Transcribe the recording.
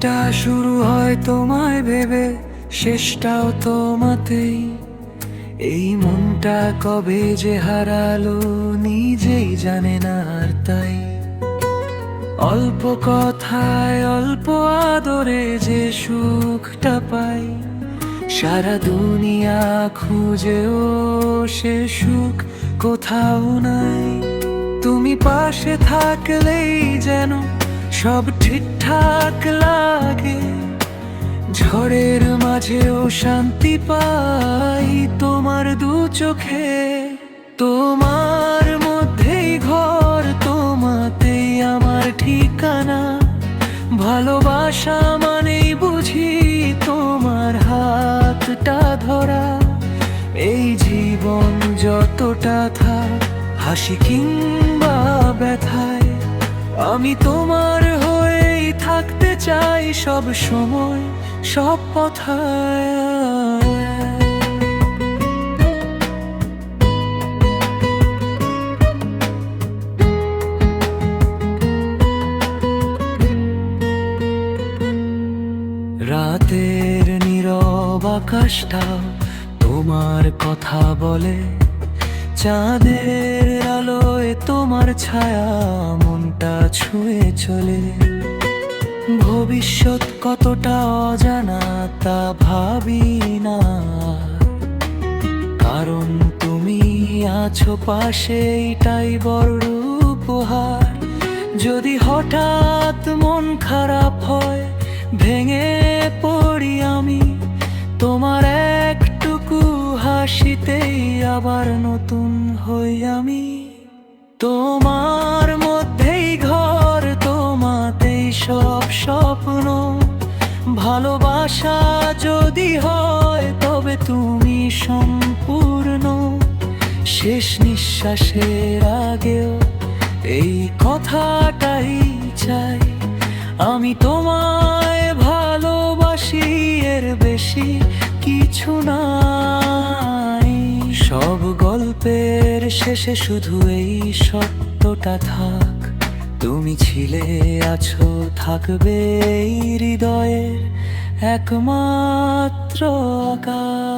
দিনটা শুরু হয় তোমায় ভেবে, শেষটাও তোমাতেই। এই মনটা কবে যে হারালো নিজেই জানে না, আর তাই অল্প কথায় অল্প আদরে যে সুখটা পাই, সারা দুনিয়া খুঁজেও সে সুখ কোথাও নাই। তুমি পাশে থাকলেই যেন সব ঠিকঠাক লাগে, ঝড়ের মাঝেও শান্তি পাই তোমার দু চোখে। তোমার মধ্যেই ঘর, তোমাতেই আমার ঠিকানা। ভালোবাসা মানেই বুঝি তোমার হাতটা ধরা। এই জীবন যতটা থাক, হাসি কিংবা ব্যথায়, আমি তোমার হয়েই থাকতে চাই সব সময়, সব কথায়। রাতের নীরব আকাশটাও তোমার কথা বলে, চাঁদের আলোয় তোমার ছায়া মনটা ছুঁয়ে চলে। ভবিষ্যৎ কতটা অজানা তা ভাবি না, কারণ তুমি আছো পাশে, এটাই বড় উপহার। যদি হঠাৎ মন খারাপ হয়, ভেঙে পড়ি আমি, তোমার একটুকু হাসিতেই আবার নতুন হই আমি। তোমার মধ্যেই ঘর, তোমাতেই সব স্বপ্ন। ভালোবাসা যদি হয় তবে তুমি সম্পূর্ণ। শেষ নিঃশ্বাসের আগেও এই কথাটাই চাই, আমি তোমায় ভালোবাসি, এর বেশি কিছু নাই। সব গল্পের শেষে শুধু এই সত্যটা থাক, তুমি ছিলে, আছো, থাকবে এই হৃদয়ের একমাত্র আকাশ।